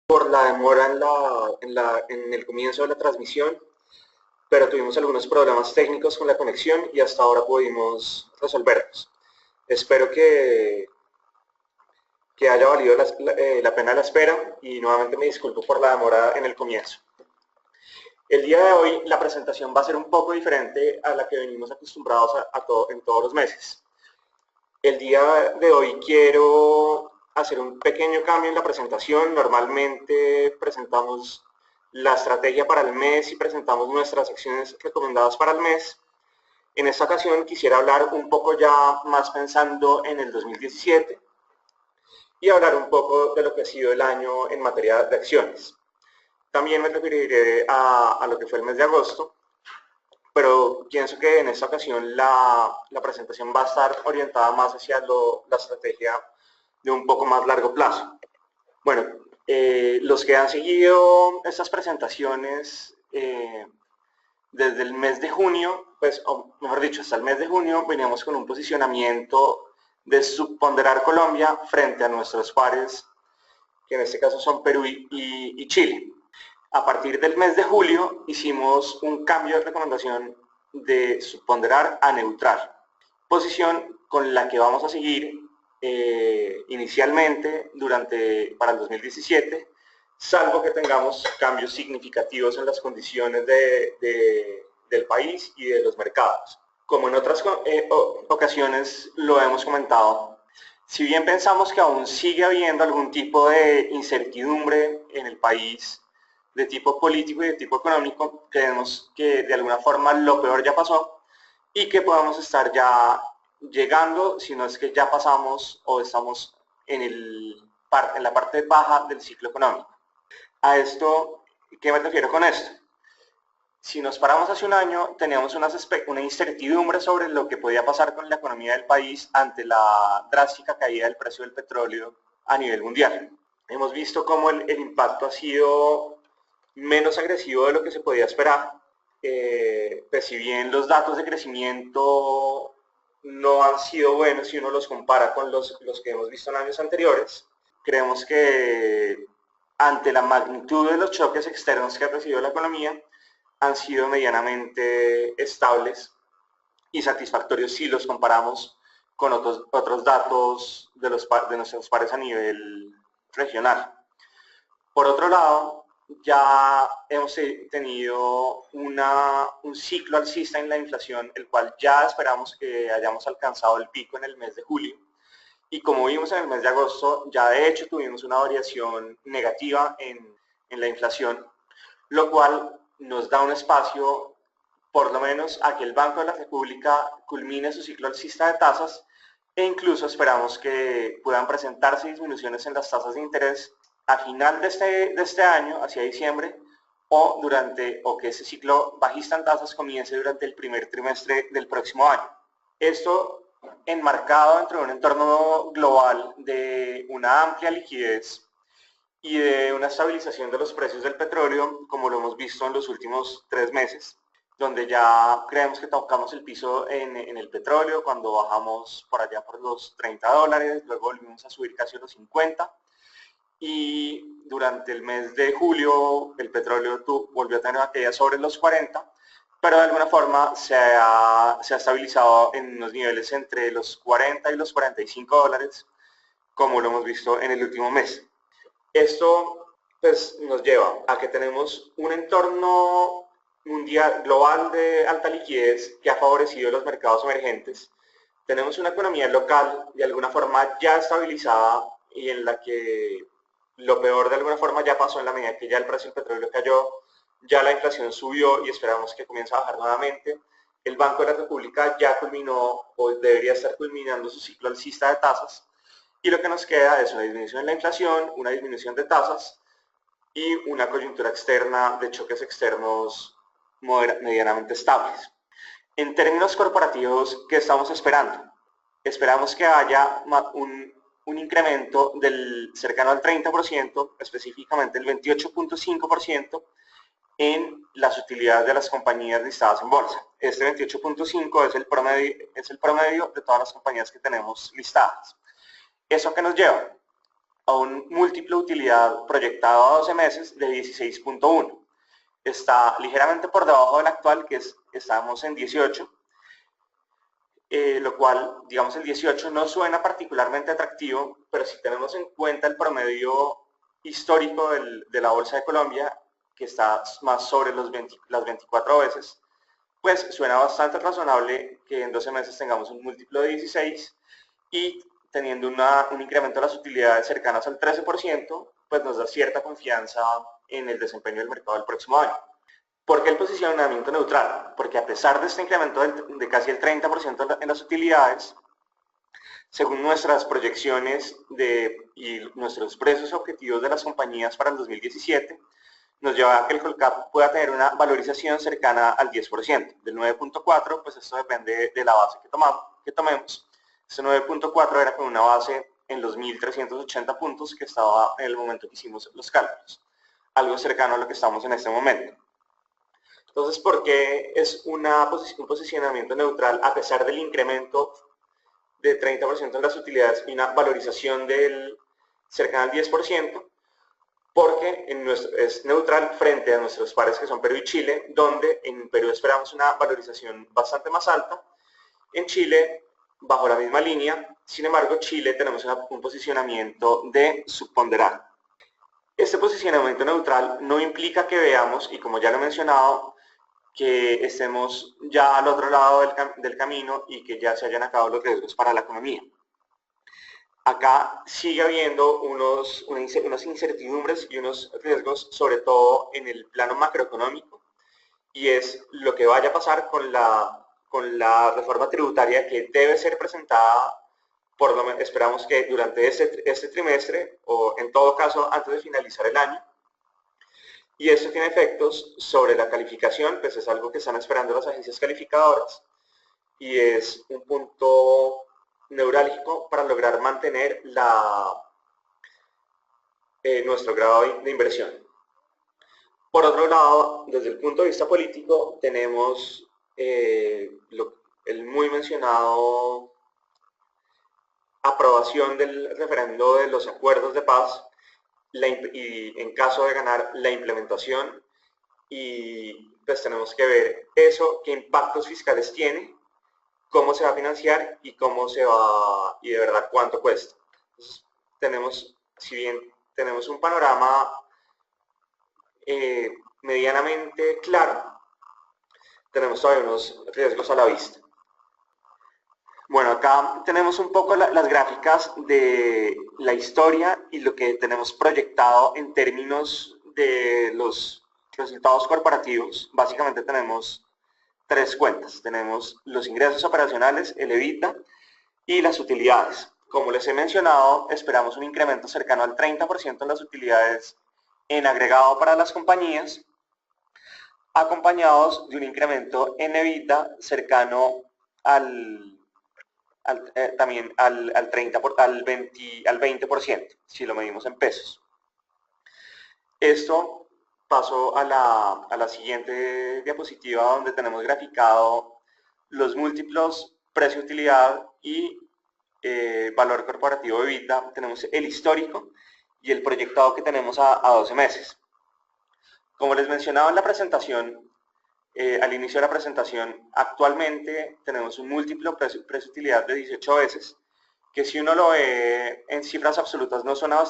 por la demora en el comienzo de la transmisión, pero tuvimos algunos problemas técnicos con la conexión y hasta ahora pudimos resolverlos. Espero que haya valido la pena la espera y nuevamente me disculpo por la demora en el comienzo. El día de hoy la presentación va a ser un poco diferente a la que venimos acostumbrados en todos los meses. El día de hoy quiero hacer un pequeño cambio en la presentación. Normalmente presentamos la estrategia para el mes y presentamos nuestras acciones recomendadas para el mes. En esta ocasión quisiera hablar un poco ya más pensando en el 2017 y hablar un poco de lo que ha sido el año en materia de acciones. También me referiré a lo que fue el mes de agosto, pero pienso que en esta ocasión la presentación va a estar orientada más hacia la estrategia de un poco más largo plazo. Bueno, los que han seguido estas presentaciones desde el mes de junio, pues, o mejor dicho, hasta el mes de junio, veníamos con un posicionamiento de subponderar Colombia frente a nuestros pares, que en este caso son Perú y Chile. A partir del mes de julio hicimos un cambio de recomendación de subponderar a neutral, posición con la que vamos a seguir inicialmente para el 2017, salvo que tengamos cambios significativos en las condiciones del país y de los mercados. Como en otras ocasiones lo hemos comentado, si bien pensamos que aún sigue habiendo algún tipo de incertidumbre en el país de tipo político y de tipo económico, creemos que de alguna forma lo peor ya pasó y que podamos estar ya llegando, si no es que ya pasamos o estamos en la parte baja del ciclo económico. A esto, ¿qué me refiero con esto? Si nos paramos hace un año, teníamos una incertidumbre sobre lo que podía pasar con la economía del país ante la drástica caída del precio del petróleo a nivel mundial. Hemos visto cómo el impacto ha sido menos agresivo de lo que se podía esperar. Pues si bien los datos de crecimiento no han sido buenos si uno los compara con los que hemos visto en años anteriores, creemos que ante la magnitud de los choques externos que ha recibido la economía, han sido medianamente estables y satisfactorios si los comparamos con otros datos de nuestros pares a nivel regional. Por otro lado, ya hemos tenido un ciclo alcista en la inflación, el cual ya esperamos que hayamos alcanzado el pico en el mes de julio. Y como vimos en el mes de agosto, ya de hecho tuvimos una variación negativa en la inflación, lo cual nos da un espacio, por lo menos, a que el Banco de la República culmine su ciclo alcista de tasas e incluso esperamos que puedan presentarse disminuciones en las tasas de interés a final de este año, hacia diciembre, o que ese ciclo bajista en tasas comience durante el primer trimestre del próximo año. Esto enmarcado dentro de un entorno global de una amplia liquidez y de una estabilización de los precios del petróleo, como lo hemos visto en los últimos 3 meses, donde ya creemos que tocamos el piso en el petróleo cuando bajamos por allá por los $30, luego volvimos a subir casi a los 50, y durante el mes de julio el petróleo volvió a tener una caída sobre los 40, pero de alguna forma se ha estabilizado en unos niveles entre los 40 y los $45, como lo hemos visto en el último mes. Esto pues, nos lleva a que tenemos un entorno mundial, global de alta liquidez que ha favorecido los mercados emergentes. Tenemos una economía local de alguna forma ya estabilizada y en la que lo peor de alguna forma ya pasó en la medida que ya el precio del petróleo cayó, ya la inflación subió y esperamos que comience a bajar nuevamente. El Banco de la República ya culminó o debería estar culminando su ciclo alcista de tasas y lo que nos queda es una disminución en la inflación, una disminución de tasas y una coyuntura externa de choques externos medianamente estables. En términos corporativos, ¿qué estamos esperando? Esperamos que haya un incremento del cercano al 30%, específicamente el 28.5%, en las utilidades de las compañías listadas en bolsa. Este 28.5 es el promedio de todas las compañías que tenemos listadas. ¿Eso qué nos lleva? a un múltiplo de utilidad proyectado a 12 meses de 16.1. Está ligeramente por debajo del actual, que estamos en 18, lo cual, digamos, el 18 no suena particularmente atractivo, pero si tenemos en cuenta el promedio histórico de la Bolsa de Colombia, que está más sobre las 24 veces, pues suena bastante razonable que en 12 meses tengamos un múltiplo de 16 y teniendo un incremento de las utilidades cercanas al 13%, pues nos da cierta confianza en el desempeño del mercado del próximo año. ¿Por qué el posicionamiento neutral? Porque a pesar de este incremento de casi el 30% en las utilidades, según nuestras proyecciones y nuestros precios objetivos de las compañías para el 2017, nos lleva a que el Colcap pueda tener una valorización cercana al 10%. Del 9.4, pues esto depende de la base que tomemos. Este 9.4 era con una base en los 1.380 puntos que estaba en el momento que hicimos los cálculos. Algo cercano a lo que estamos en este momento. Entonces, ¿por qué es un posicionamiento neutral a pesar del incremento de 30% en las utilidades y una valorización cercana al 10%? Porque es neutral frente a nuestros pares que son Perú y Chile, donde en Perú esperamos una valorización bastante más alta, en Chile bajo la misma línea, sin embargo Chile tenemos un posicionamiento de subponderal. Este posicionamiento neutral no implica que veamos, y como ya lo he mencionado, que estemos ya al otro lado del camino y que ya se hayan acabado los riesgos para la economía. Acá sigue habiendo unas incertidumbres y unos riesgos, sobre todo en el plano macroeconómico, y es lo que vaya a pasar con la reforma tributaria que debe ser presentada, esperamos que durante este trimestre, o en todo caso antes de finalizar el año. Y esto tiene efectos sobre la calificación, pues es algo que están esperando las agencias calificadoras, y es un punto neurálgico para lograr mantener nuestro grado de inversión. Por otro lado, desde el punto de vista político, tenemos el muy mencionado aprobación del referendo de los acuerdos de paz, y en caso de ganar, la implementación, y pues tenemos que ver eso, qué impactos fiscales tiene, cómo se va a financiar y y de verdad cuánto cuesta. Entonces, si bien tenemos un panorama medianamente claro, tenemos todavía unos riesgos a la vista. Bueno, acá tenemos un poco las gráficas de la historia y lo que tenemos proyectado en términos de los resultados corporativos. Básicamente tenemos tres cuentas. Tenemos los ingresos operacionales, el EBITDA, y las utilidades. Como les he mencionado, esperamos un incremento cercano al 30% en las utilidades en agregado para las compañías, acompañados de un incremento en EBITDA cercano también al 20%, si lo medimos en pesos. Esto paso a la siguiente diapositiva, donde tenemos graficado los múltiplos precio-utilidad y valor corporativo de EBITDA. Tenemos el histórico y el proyectado que tenemos a 12 meses. Como les mencionaba en la presentación, al inicio de la presentación, actualmente tenemos un múltiplo precio-utilidad de 18 veces, que si uno lo ve en cifras absolutas no suena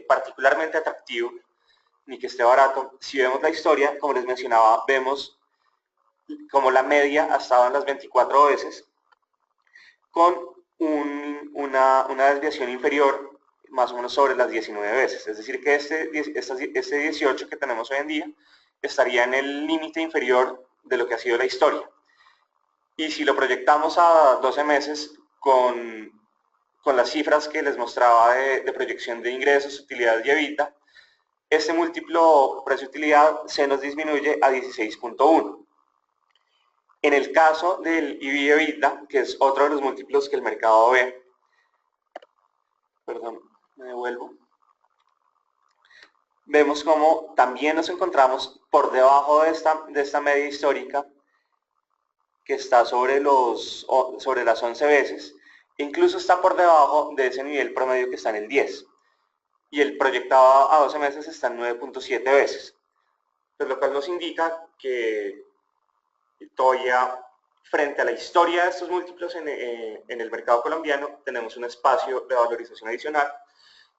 particularmente atractivo, ni que esté barato. Si vemos la historia, como les mencionaba, vemos como la media ha estado en las 24 veces, con una desviación inferior más o menos sobre las 19 veces. Es decir, que este 18 que tenemos hoy en día estaría en el límite inferior de lo que ha sido la historia. Y si lo proyectamos a 12 meses con las cifras que les mostraba de proyección de ingresos, utilidades y EBITDA, este múltiplo precio-utilidad se nos disminuye a 16.1. En el caso del EV/EBITDA, que es otro de los múltiplos que el mercado ve, perdón, me devuelvo, vemos como también nos encontramos por debajo de esta media histórica, que está sobre las 11 veces, incluso está por debajo de ese nivel promedio que está en el 10, y el proyectado a 12 meses está en 9.7 veces, pues lo cual nos indica que todavía, frente a la historia de estos múltiplos en el mercado colombiano, tenemos un espacio de valorización adicional,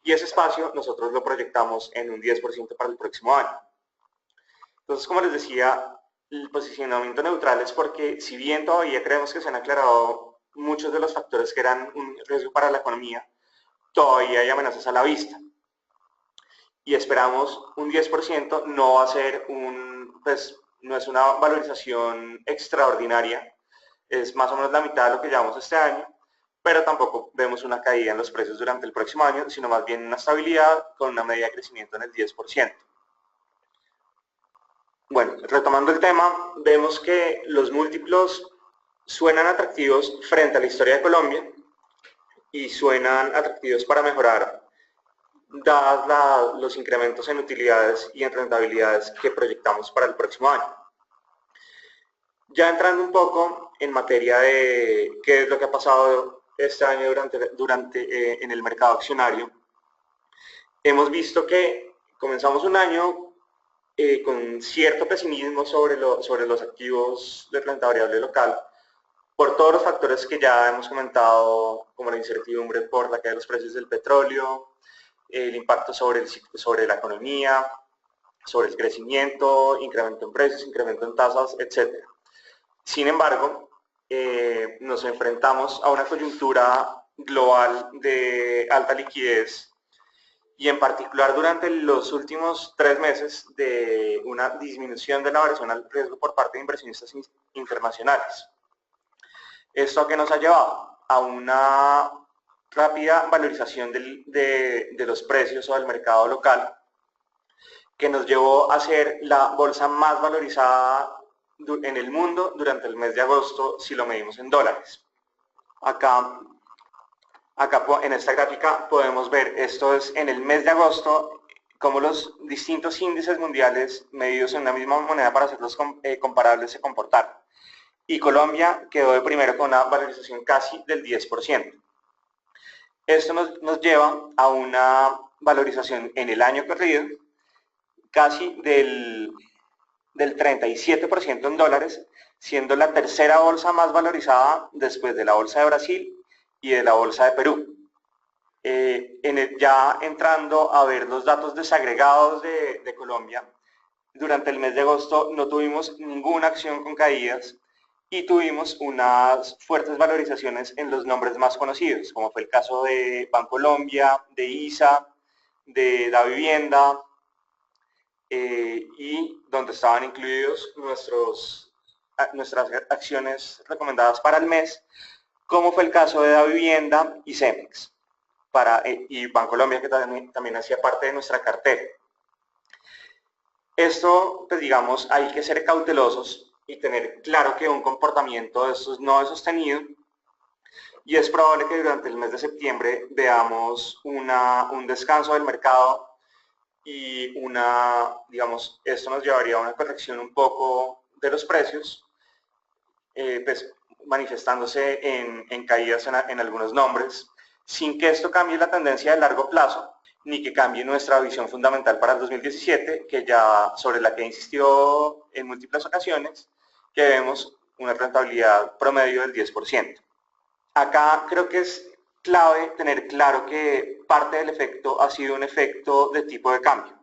y ese espacio nosotros lo proyectamos en un 10% para el próximo año. Entonces, como les decía, el posicionamiento neutral es porque, si bien todavía creemos que se han aclarado muchos de los factores que eran un riesgo para la economía, todavía hay amenazas a la vista. Y esperamos un 10%, no va a ser pues no es una valorización extraordinaria, es más o menos la mitad de lo que llevamos este año, pero tampoco vemos una caída en los precios durante el próximo año, sino más bien una estabilidad con una media de crecimiento en el 10%. Bueno, retomando el tema, vemos que los múltiplos suenan atractivos frente a la historia de Colombia y suenan atractivos para mejorar, dadas los incrementos en utilidades y en rentabilidades que proyectamos para el próximo año. Ya entrando un poco en materia de qué es lo que ha pasado este año en el mercado accionario, hemos visto que comenzamos un año con cierto pesimismo sobre los activos de renta variable local, por todos los factores que ya hemos comentado, como la incertidumbre por la caída de los precios del petróleo, el impacto sobre la economía, sobre el crecimiento, incremento en precios, incremento en tasas, etc. Sin embargo, nos enfrentamos a una coyuntura global de alta liquidez, y en particular durante los últimos 3 meses de una disminución de la variación al riesgo por parte de inversionistas internacionales. ¿Esto a qué nos ha llevado? A una rápida valorización de los precios o del mercado local, que nos llevó a ser la bolsa más valorizada en el mundo durante el mes de agosto si lo medimos en dólares. Acá en esta gráfica podemos ver, esto es en el mes de agosto, cómo los distintos índices mundiales medidos en una misma moneda para hacerlos comparables se comportaron. Y Colombia quedó de primero con una valorización casi del 10%. Esto nos lleva a una valorización en el año corrido casi del 37% en dólares, siendo la tercera bolsa más valorizada después de la bolsa de Brasil y de la bolsa de Perú. Ya entrando a ver los datos desagregados de Colombia, durante el mes de agosto no tuvimos ninguna acción con caídas y tuvimos unas fuertes valorizaciones en los nombres más conocidos, como fue el caso de Bancolombia, de ISA, de Davivienda, y donde estaban incluidos nuestras acciones recomendadas para el mes, como fue el caso de Davivienda y Cemex, y Bancolombia, que también hacía parte de nuestra cartera. Esto, pues digamos, hay que ser cautelosos y tener claro que un comportamiento de estos no es sostenido, y es probable que durante el mes de septiembre veamos un descanso del mercado y digamos, esto nos llevaría a una corrección un poco de los precios, pues manifestándose en caídas en algunos nombres, sin que esto cambie la tendencia de largo plazo, ni que cambie nuestra visión fundamental para el 2017, sobre la que insistió en múltiples ocasiones, que vemos una rentabilidad promedio del 10%. Acá creo que es clave tener claro que parte del efecto ha sido un efecto de tipo de cambio.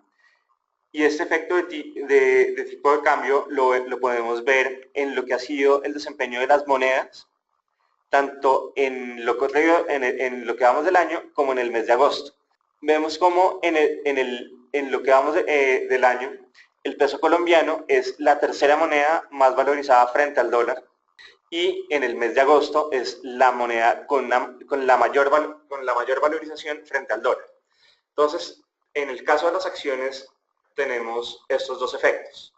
Y este efecto de tipo de cambio lo podemos ver en lo que ha sido el desempeño de las monedas, tanto en lo que vamos del año como en el mes de agosto. Vemos como en lo que vamos del año, el peso colombiano es la tercera moneda más valorizada frente al dólar, y en el mes de agosto es la moneda con la mayor valorización frente al dólar. Entonces, en el caso de las acciones, tenemos estos dos efectos.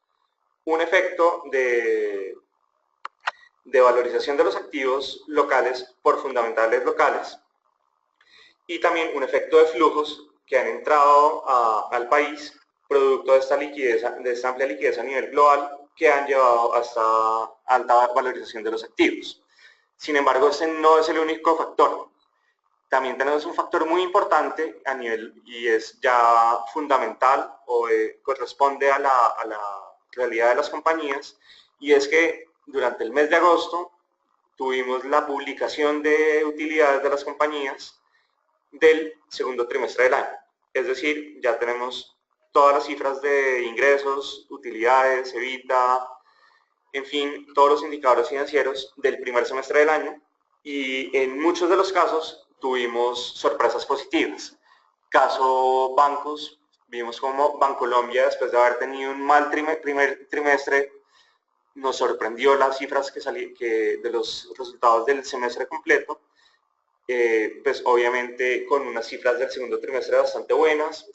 Un efecto de valorización de los activos locales por fundamentales locales, y también un efecto de flujos que han entrado al país producto de esta amplia liquidez a nivel global, que han llevado hasta alta valorización de los activos. Sin embargo, este no es el único factor. También tenemos un factor muy importante a nivel, y es ya fundamental o corresponde a la realidad de las compañías, y es que durante el mes de agosto tuvimos la publicación de utilidades de las compañías del segundo trimestre del año. Es decir, ya tenemos todas las cifras de ingresos, utilidades, EBITDA, en fin, todos los indicadores financieros del primer semestre del año, y en muchos de los casos tuvimos sorpresas positivas. Caso bancos, vimos como Bancolombia, después de haber tenido un mal primer trimestre, nos sorprendió las cifras de los resultados del semestre completo, pues obviamente con unas cifras del segundo trimestre bastante buenas,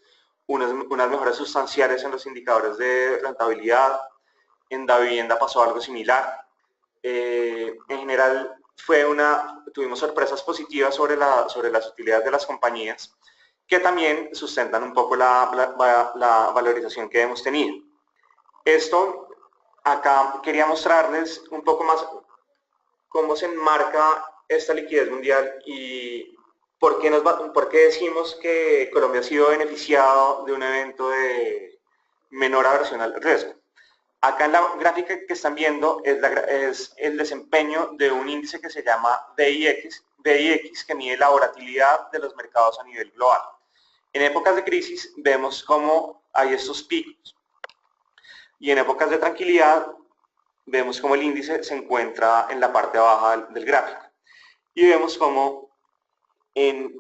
unas mejoras sustanciales en los indicadores de rentabilidad. En Davivienda pasó algo similar. En general tuvimos sorpresas positivas sobre las utilidades de las compañías, que también sustentan un poco la valorización que hemos tenido. Esto, acá quería mostrarles un poco más cómo se enmarca esta liquidez mundial y por qué decimos que Colombia ha sido beneficiado de un evento de menor aversión al riesgo. Acá en la gráfica que están viendo es el desempeño de un índice que se llama VIX, que mide la volatilidad de los mercados a nivel global. En épocas de crisis vemos cómo hay estos picos, y en épocas de tranquilidad vemos cómo el índice se encuentra en la parte baja del gráfico. Y vemos cómo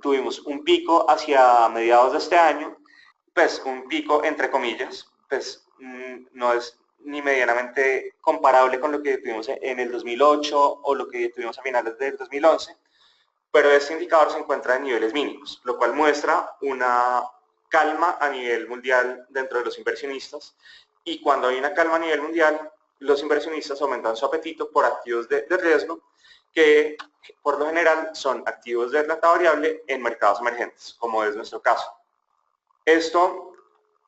tuvimos un pico hacia mediados de este año, pues un pico entre comillas, pues no es ni medianamente comparable con lo que tuvimos en el 2008 o lo que tuvimos a finales del 2011, pero este indicador se encuentra en niveles mínimos, lo cual muestra una calma a nivel mundial dentro de los inversionistas, y cuando hay una calma a nivel mundial, los inversionistas aumentan su apetito por activos de riesgo, que por lo general son activos de renta variable en mercados emergentes, como es nuestro caso. Esto,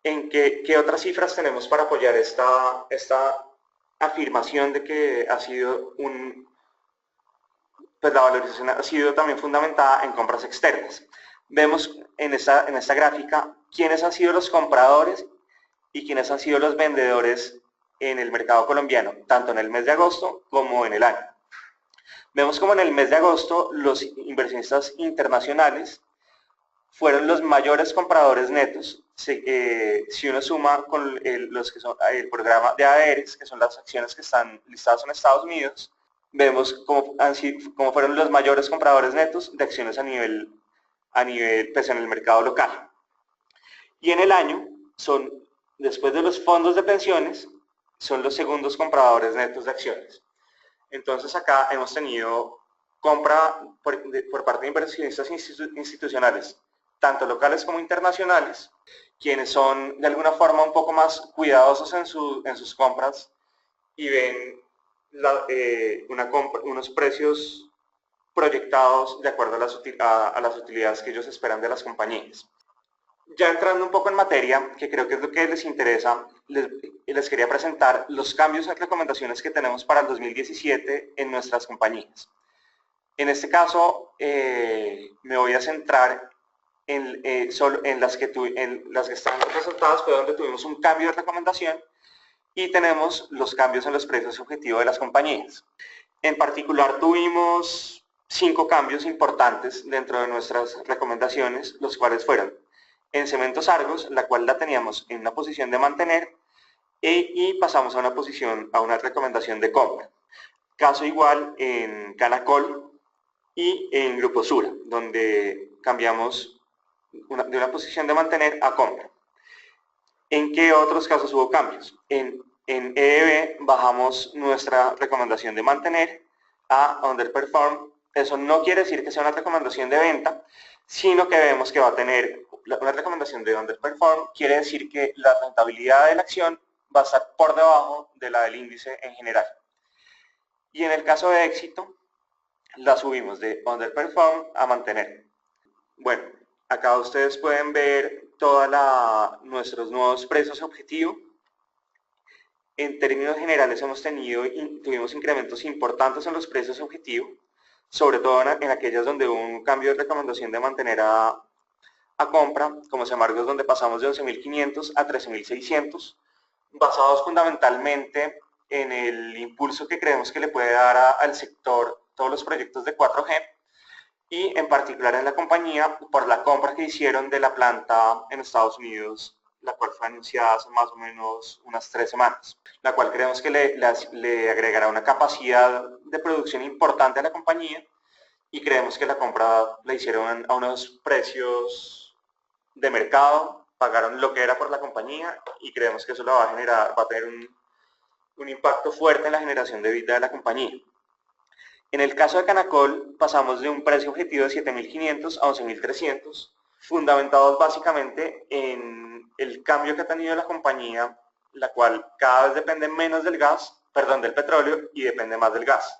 ¿qué otras cifras tenemos para apoyar esta afirmación de que ha sido pues la valorización ha sido también fundamentada en compras externas? Vemos en esta gráfica quiénes han sido los compradores y quiénes han sido los vendedores en el mercado colombiano, tanto en el mes de agosto como en el año. Vemos como en el mes de agosto los inversionistas internacionales fueron los mayores compradores netos. Si uno suma con los que son el programa de ADRs, que son las acciones que están listadas en Estados Unidos, vemos cómo fueron los mayores compradores netos de acciones a nivel pues en el mercado local. Y en el año después de los fondos de pensiones, son los segundos compradores netos de acciones. Entonces acá hemos tenido compra por parte de inversionistas institucionales, tanto locales como internacionales, quienes son de alguna forma un poco más cuidadosos en sus compras y ven unos precios proyectados de acuerdo a las utilidades que ellos esperan de las compañías. Ya entrando un poco en materia, que creo que es lo que les interesa, les quería presentar los cambios y recomendaciones que tenemos para el 2017 en nuestras compañías. En este caso, me voy a centrar solo en las que están resaltadas, fue donde tuvimos un cambio de recomendación, y tenemos los cambios en los precios objetivos de las compañías. En particular, tuvimos 5 cambios importantes dentro de nuestras recomendaciones, los cuales fueron en Cementos Argos, la cual la teníamos en una posición de mantener, y pasamos a una recomendación de compra. Caso igual en Canacol y en Grupo Sura, donde cambiamos de una posición de mantener a compra. ¿En qué otros casos hubo cambios? En EEB bajamos nuestra recomendación de mantener a underperform. Eso no quiere decir que sea una recomendación de venta, sino que vemos que va a tener una recomendación de underperform, quiere decir que la rentabilidad de la acción va a estar por debajo de la del índice en general. Y en el caso de éxito, la subimos de underperform a mantener. Bueno, acá ustedes pueden ver todos nuestros nuevos precios objetivo. En términos generales tuvimos incrementos importantes en los precios objetivo. sobre todo en aquellas donde hubo un cambio de recomendación de mantener a compra, como embargos donde pasamos de 11.500 a 13.600, basados fundamentalmente en el impulso que creemos que le puede dar al sector todos los proyectos de 4G y en particular en la compañía por la compra que hicieron de la planta en Estados Unidos, la cual fue anunciada hace más o menos unas 3 semanas, la cual creemos que le agregará una capacidad de producción importante a la compañía y creemos que la compra la hicieron a unos precios de mercado, pagaron lo que era por la compañía y creemos que eso lo va a tener un impacto fuerte en la generación de vida de la compañía. En el caso de Canacol pasamos de un precio objetivo de 7.500 a 11.300, fundamentados básicamente en el cambio que ha tenido la compañía, la cual cada vez depende menos del petróleo y depende más del gas.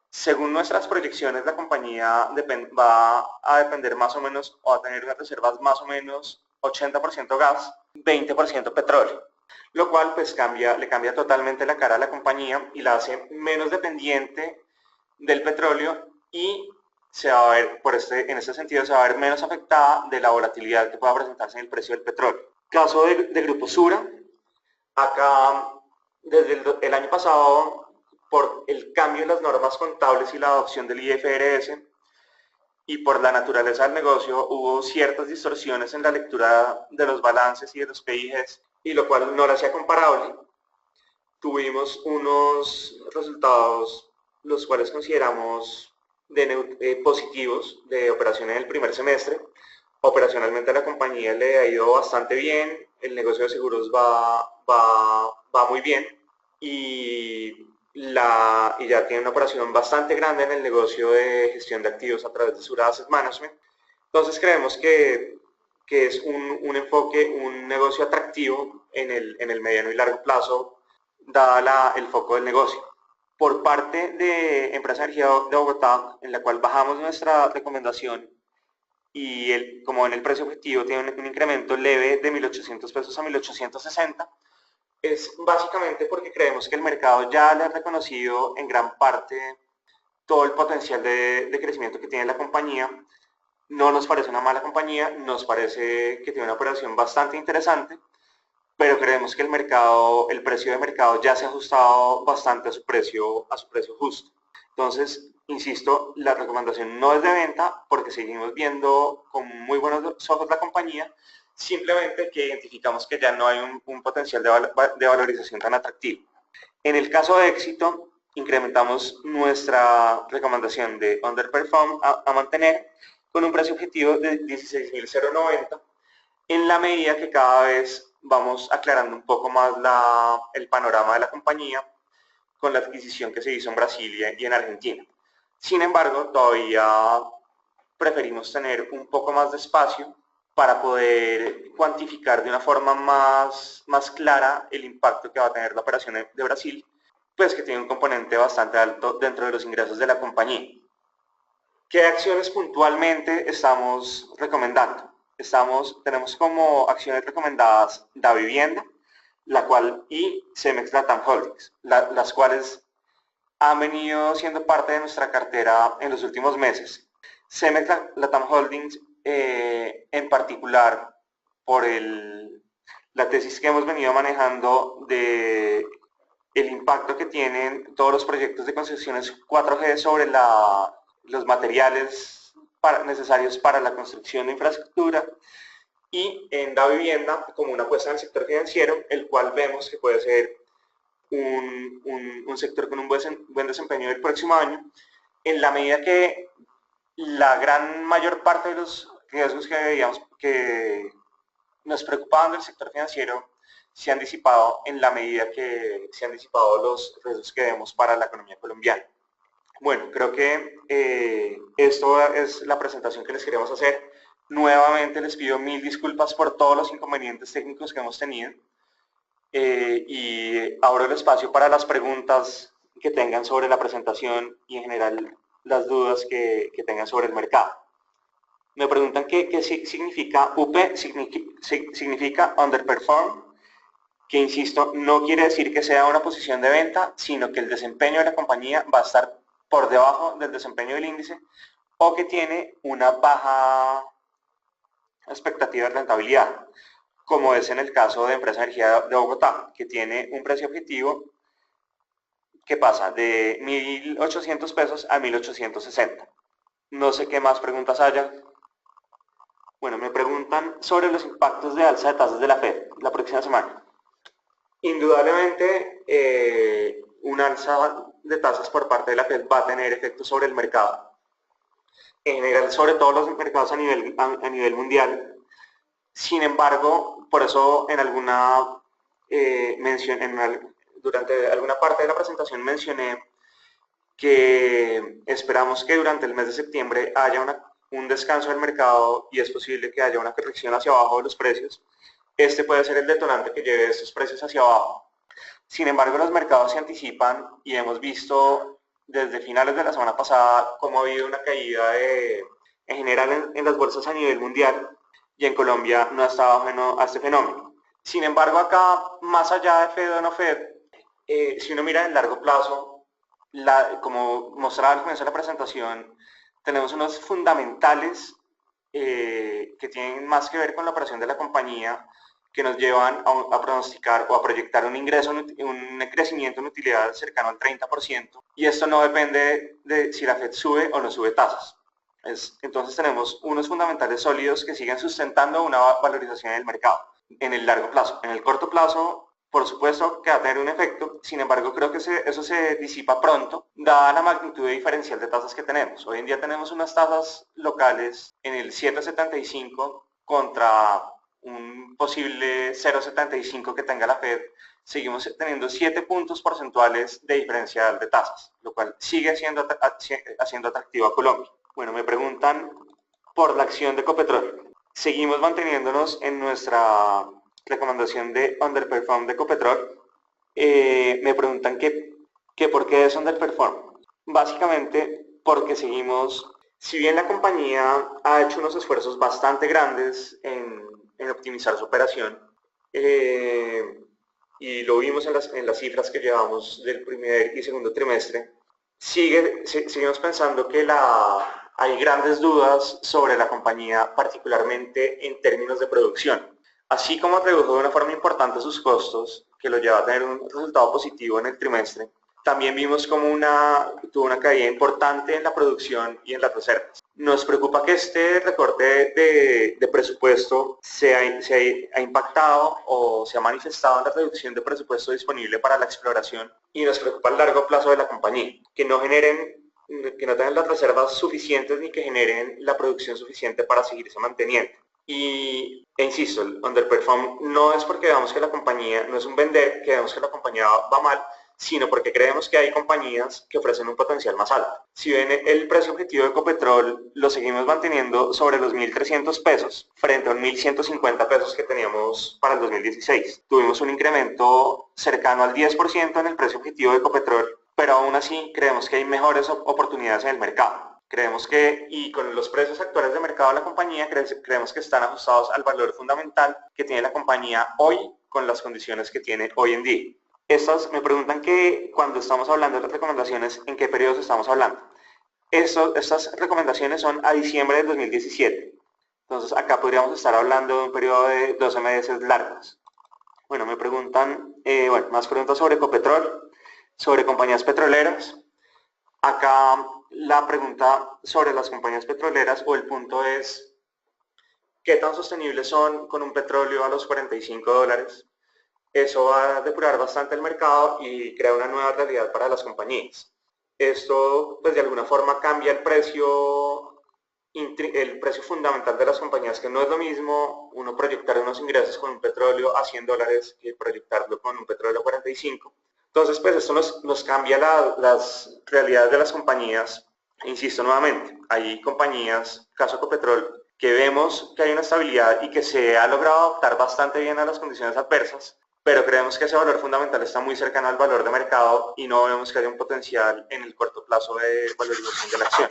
Según nuestras proyecciones, la compañía va a depender más o menos, o a tener unas reservas más o menos 80% gas, 20% petróleo, lo cual pues le cambia totalmente la cara a la compañía y la hace menos dependiente del petróleo y se va a ver, en ese sentido se va a ver menos afectada de la volatilidad que pueda presentarse en el precio del petróleo. Caso de Grupo Sura, acá desde el año pasado, por el cambio en las normas contables y la adopción del IFRS y por la naturaleza del negocio, hubo ciertas distorsiones en la lectura de los balances y de los PIGs, y lo cual no lo hacía comparable. Tuvimos unos resultados los cuales consideramos positivos de operación en el primer semestre. Operacionalmente a la compañía le ha ido bastante bien, el negocio de seguros va muy bien y ya tiene una operación bastante grande en el negocio de gestión de activos a través de Sura Asset Management. Entonces creemos que es un enfoque, un negocio atractivo en el mediano y largo plazo, dada el foco del negocio. Por parte de Empresa Energía de Bogotá, en la cual bajamos nuestra recomendación y como en el precio objetivo tiene un incremento leve de 1.800 pesos a 1.860, es básicamente porque creemos que el mercado ya le ha reconocido en gran parte todo el potencial de crecimiento que tiene la compañía. No nos parece una mala compañía, nos parece que tiene una operación bastante interesante, pero creemos que el precio de mercado ya se ha ajustado bastante a su precio justo. Entonces, insisto, la recomendación no es de venta porque seguimos viendo con muy buenos ojos la compañía, simplemente que identificamos que ya no hay un potencial de valorización tan atractivo. En el caso de éxito, incrementamos nuestra recomendación de underperform a mantener con un precio objetivo de 16.090, en la medida que cada vez vamos aclarando un poco más el panorama de la compañía con la adquisición que se hizo en Brasil y en Argentina. Sin embargo, todavía preferimos tener un poco más de espacio para poder cuantificar de una forma más clara el impacto que va a tener la operación de Brasil, pues que tiene un componente bastante alto dentro de los ingresos de la compañía. ¿Qué acciones puntualmente estamos recomendando? Tenemos como acciones recomendadas Davivienda, y Cemex Latam Holdings, las cuales han venido siendo parte de nuestra cartera en los últimos meses. Cemex Latam Holdings, en particular, por la tesis que hemos venido manejando de el impacto que tienen todos los proyectos de concesiones 4G sobre los materiales necesarios para la construcción de infraestructura, y en Davivienda como una apuesta en el sector financiero, el cual vemos que puede ser un sector con un buen desempeño el próximo año, en la medida que la gran mayor parte de los riesgos que nos preocupaban del sector financiero se han disipado en la medida que se han disipado los riesgos que vemos para la economía colombiana. Bueno, creo que esto es la presentación que les queremos hacer. Nuevamente les pido mil disculpas por todos los inconvenientes técnicos que hemos tenido y abro el espacio para las preguntas que tengan sobre la presentación y en general las dudas que tengan sobre el mercado. Me preguntan qué significa UP, significa underperform, que insisto, no quiere decir que sea una posición de venta, sino que el desempeño de la compañía va a estar por debajo del desempeño del índice o que tiene una baja expectativa de rentabilidad, como es en el caso de Empresa Energía de Bogotá, que tiene un precio objetivo que pasa de 1.800 pesos a 1.860. No sé qué más preguntas haya. Bueno, me preguntan sobre los impactos de alza de tasas de la Fed la próxima semana. Indudablemente, un alza de tasas por parte de la Fed va a tener efectos sobre el mercado. En general, sobre todos los mercados a nivel mundial. Sin embargo, por eso en alguna durante alguna parte de la presentación mencioné que esperamos que durante el mes de septiembre haya un descanso del mercado y es posible que haya una corrección hacia abajo de los precios. Este puede ser el detonante que lleve estos precios hacia abajo. Sin embargo, los mercados se anticipan y hemos visto desde finales de la semana pasada cómo ha habido una caída en general en las bolsas a nivel mundial y en Colombia no ha estado ajeno a este fenómeno. Sin embargo, acá, más allá de Fed o no Fed, si uno mira en largo plazo, como mostraba al comienzo de la presentación, tenemos unos fundamentales que tienen más que ver con la operación de la compañía, que nos llevan a pronosticar o a proyectar un crecimiento en utilidad cercano al 30%, y esto no depende de si la Fed sube o no sube tasas. Entonces tenemos unos fundamentales sólidos que siguen sustentando una valorización en el mercado en el largo plazo. En el corto plazo, por supuesto que va a tener un efecto, sin embargo creo que eso se disipa pronto, dada la magnitud diferencial de tasas que tenemos. Hoy en día tenemos unas tasas locales en el 7,75 contra un posible 0,75 que tenga la Fed. Seguimos teniendo 7 puntos porcentuales de diferencial de tasas, lo cual sigue haciendo atractivo a Colombia. Bueno, me preguntan por la acción de Ecopetrol. Seguimos manteniéndonos en nuestra recomendación de underperform de Ecopetrol. Me preguntan que por qué es underperform. Básicamente porque seguimos, si bien la compañía ha hecho unos esfuerzos bastante grandes en optimizar su operación, y lo vimos en las cifras que llevamos del primer y segundo trimestre, seguimos pensando que hay grandes dudas sobre la compañía, particularmente en términos de producción. Así como redujo de una forma importante sus costos, que lo lleva a tener un resultado positivo en el trimestre, también vimos como tuvo una caída importante en la producción y en las reservas. Nos preocupa que este recorte de presupuesto se ha impactado o se ha manifestado en la reducción de presupuesto disponible para la exploración, y nos preocupa el largo plazo de la compañía, que no tengan las reservas suficientes ni que generen la producción suficiente para seguirse manteniendo. Insisto, el underperform no es porque veamos que la compañía, no es un vender, que veamos que la compañía va mal, sino porque creemos que hay compañías que ofrecen un potencial más alto. Si ven, el precio objetivo de Ecopetrol lo seguimos manteniendo sobre los 1.300 pesos, frente a los 1.150 pesos que teníamos para el 2016. Tuvimos un incremento cercano al 10% en el precio objetivo de Ecopetrol, pero aún así creemos que hay mejores oportunidades en el mercado. Creemos que, y con los precios actuales de mercado de la compañía, creemos que están ajustados al valor fundamental que tiene la compañía hoy con las condiciones que tiene hoy en día. Me preguntan que cuando estamos hablando de las recomendaciones, ¿en qué periodos estamos hablando? Estas recomendaciones son a diciembre del 2017. Entonces acá podríamos estar hablando de un periodo de 12 meses largos. Bueno, me preguntan, más preguntas sobre Ecopetrol, sobre compañías petroleras. Acá la pregunta sobre las compañías petroleras, o el punto es, ¿qué tan sostenibles son con un petróleo a los $45? Eso va a depurar bastante el mercado y crea una nueva realidad para las compañías. Esto, pues de alguna forma, cambia el precio fundamental de las compañías, que no es lo mismo uno proyectar unos ingresos con un petróleo a $100 que proyectarlo con un petróleo a 45. Entonces, pues esto nos cambia las realidades de las compañías. Insisto nuevamente, hay compañías, caso Ecopetrol, que vemos que hay una estabilidad y que se ha logrado adaptar bastante bien a las condiciones adversas, pero creemos que ese valor fundamental está muy cercano al valor de mercado y no vemos que haya un potencial en el corto plazo de valorización de la acción.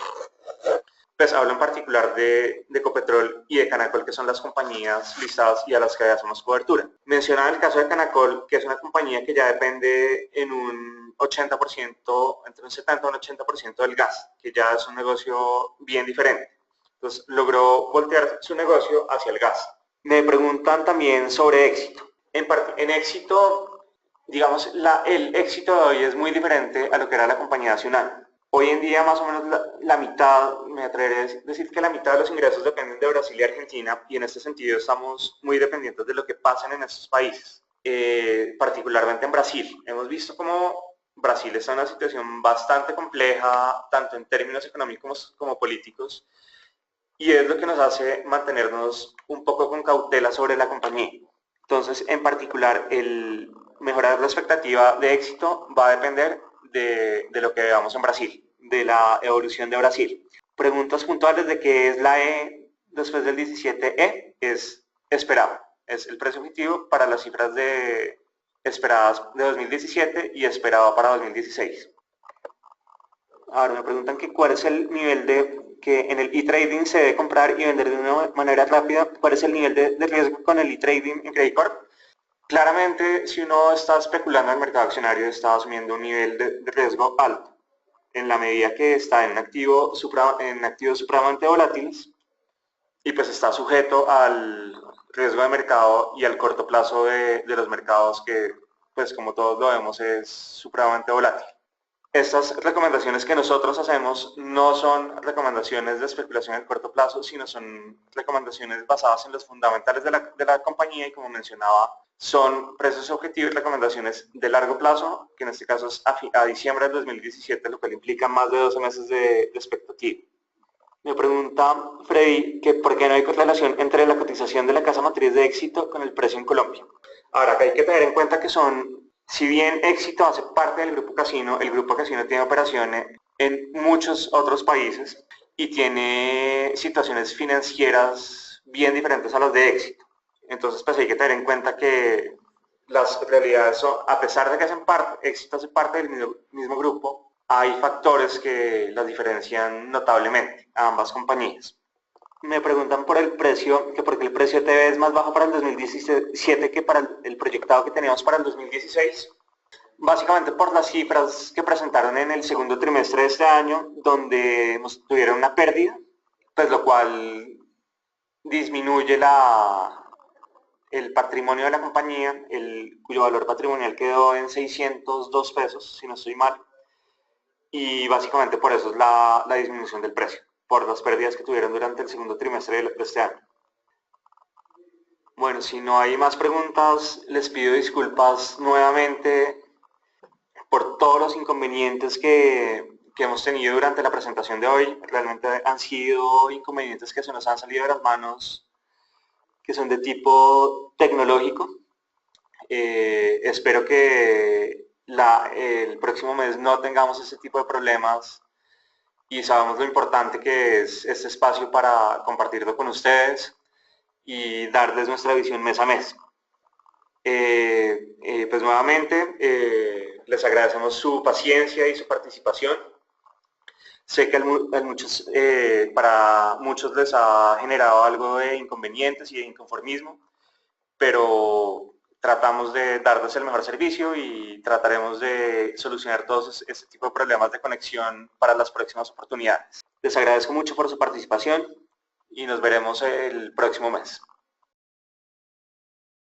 Pues hablo en particular de Ecopetrol y de Canacol, que son las compañías listadas y a las que hacemos cobertura. Mencionaba el caso de Canacol, que es una compañía que ya depende en un entre un 70 y un 80% del gas, que ya es un negocio bien diferente. Entonces logró voltear su negocio hacia el gas. Me preguntan también sobre éxito. En éxito, digamos, el éxito de hoy es muy diferente a lo que era la compañía hace un año. Hoy en día más o menos la mitad, me atreveré a decir que la mitad de los ingresos dependen de Brasil y Argentina, y en este sentido estamos muy dependientes de lo que pasen en estos países, particularmente en Brasil. Hemos visto cómo Brasil está en una situación bastante compleja, tanto en términos económicos como políticos, y es lo que nos hace mantenernos un poco con cautela sobre la compañía. Entonces, en particular, el mejorar la expectativa de éxito va a depender de lo que veamos en Brasil, de la evolución de Brasil. Preguntas puntuales de qué es la E después del 17E, es esperado. Es el precio objetivo para las cifras esperadas de 2017 y esperado para 2016. Ahora me preguntan que cuál es el nivel que en el e-trading se debe comprar y vender de una manera rápida. ¿Cuál es el nivel de riesgo con el e-trading en Credit Corp? Claramente, si uno está especulando en el mercado accionario, está asumiendo un nivel de riesgo alto, en la medida que está en activos supremamente volátiles, y pues está sujeto al riesgo de mercado y al corto plazo de los mercados que, pues como todos lo vemos, es supremamente volátil. Estas recomendaciones que nosotros hacemos no son recomendaciones de especulación en el corto plazo, sino son recomendaciones basadas en los fundamentales de la compañía, y como mencionaba, son precios objetivos y recomendaciones de largo plazo, que en este caso es a diciembre del 2017, lo cual implica más de 12 meses de expectativa. Me pregunta Freddy que por qué no hay correlación entre la cotización de la casa matriz de Éxito con el precio en Colombia. Ahora, acá hay que tener en cuenta que si bien Éxito hace parte del Grupo Casino, el Grupo Casino tiene operaciones en muchos otros países y tiene situaciones financieras bien diferentes a las de Éxito. Entonces, pues hay que tener en cuenta que las realidades son, a pesar de que Éxito hace parte del mismo grupo, hay factores que las diferencian notablemente a ambas compañías. Me preguntan por el precio, que por qué el precio TV es más bajo para el 2017 que para el proyectado que teníamos para el 2016. Básicamente por las cifras que presentaron en el segundo trimestre de este año, donde tuvieron una pérdida, pues lo cual disminuye el patrimonio de la compañía, cuyo valor patrimonial quedó en 602 pesos, si no estoy mal, y básicamente por eso es la disminución del precio, por las pérdidas que tuvieron durante el segundo trimestre de este año. Bueno, si no hay más preguntas, les pido disculpas nuevamente por todos los inconvenientes que hemos tenido durante la presentación de hoy. Realmente han sido inconvenientes que se nos han salido de las manos, que son de tipo tecnológico. Espero que el próximo mes no tengamos ese tipo de problemas, y sabemos lo importante que es este espacio para compartirlo con ustedes y darles nuestra visión mes a mes. Pues nuevamente les agradecemos su paciencia y su participación. Sé que para muchos les ha generado algo de inconvenientes y de inconformismo, pero tratamos de darles el mejor servicio y trataremos de solucionar todos este tipo de problemas de conexión para las próximas oportunidades. Les agradezco mucho por su participación y nos veremos el próximo mes.